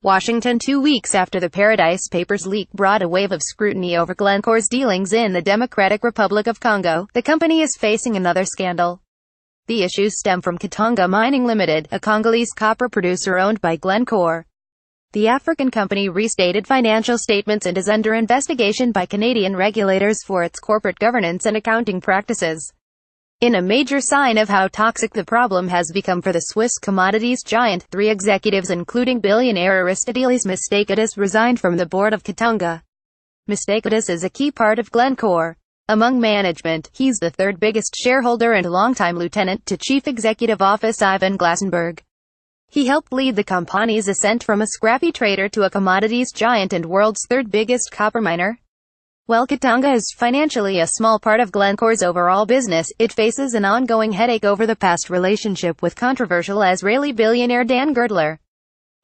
Washington. 2 weeks after the Paradise Papers leak brought a wave of scrutiny over Glencore's dealings in the Democratic Republic of Congo, the company is facing another scandal. The issues stem from Katanga Mining Ltd, a Congolese copper producer owned by Glencore. The African company restated financial statements and is under investigation by Canadian regulators for its corporate governance and accounting practices. In a major sign of how toxic the problem has become for the Swiss commodities giant, 3 executives including billionaire Aristoteles Mistakidis resigned from the board of Katanga. Mistakidis is a key part of Glencore. Among management, he's the third biggest shareholder and longtime lieutenant to Chief Executive Officer Ivan Glassenberg. He helped lead the company's ascent from a scrappy trader to a commodities giant and world's third biggest copper miner. While Katanga is financially a small part of Glencore's overall business, it faces an ongoing headache over the past relationship with controversial Israeli billionaire Dan Girdler.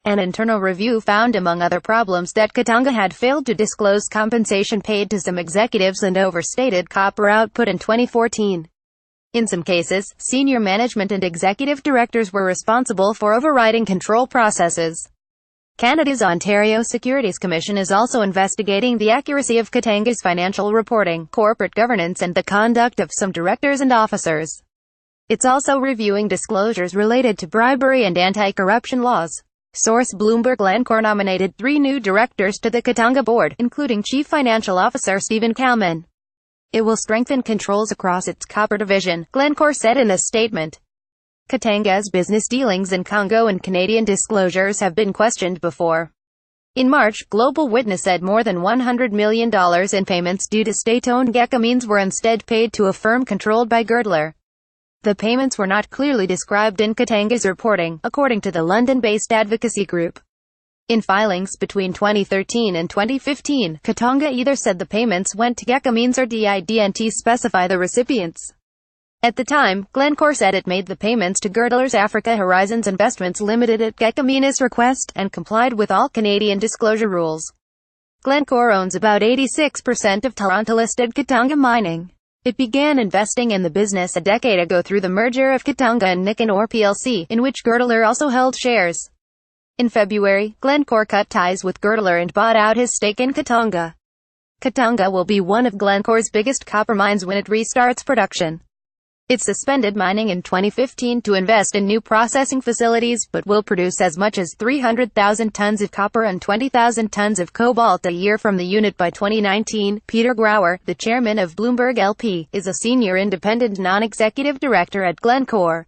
An internal review found among other problems that Katanga had failed to disclose compensation paid to some executives and overstated copper output in 2014. In some cases, senior management and executive directors were responsible for overriding control processes. Canada's Ontario Securities Commission is also investigating the accuracy of Katanga's financial reporting, corporate governance and the conduct of some directors and officers. It's also reviewing disclosures related to bribery and anti-corruption laws. Source: Bloomberg. Glencore nominated 3 new directors to the Katanga board, including Chief Financial Officer Stephen Kalman. It will strengthen controls across its copper division, Glencore said in a statement. Katanga's business dealings in Congo and Canadian disclosures have been questioned before. In March, Global Witness said more than $100 million in payments due to state-owned Gécamines were instead paid to a firm controlled by Girdler. The payments were not clearly described in Katanga's reporting, according to the London-based advocacy group. In filings between 2013 and 2015, Katanga either said the payments went to Gécamines or didn't specify the recipients. At the time, Glencore said it made the payments to Girdler's Africa Horizons Investments Limited at Gécamines' request, and complied with all Canadian disclosure rules. Glencore owns about 86% of Toronto-listed Katanga Mining. It began investing in the business a decade ago through the merger of Katanga and Nicanor plc, in which Girdler also held shares. In February, Glencore cut ties with Girdler and bought out his stake in Katanga. Katanga will be one of Glencore's biggest copper mines when it restarts production. It suspended mining in 2015 to invest in new processing facilities, but will produce as much as 300,000 tons of copper and 20,000 tons of cobalt a year from the unit by 2019. Peter Grauer, the chairman of Bloomberg LP, is a senior independent non-executive director at Glencore.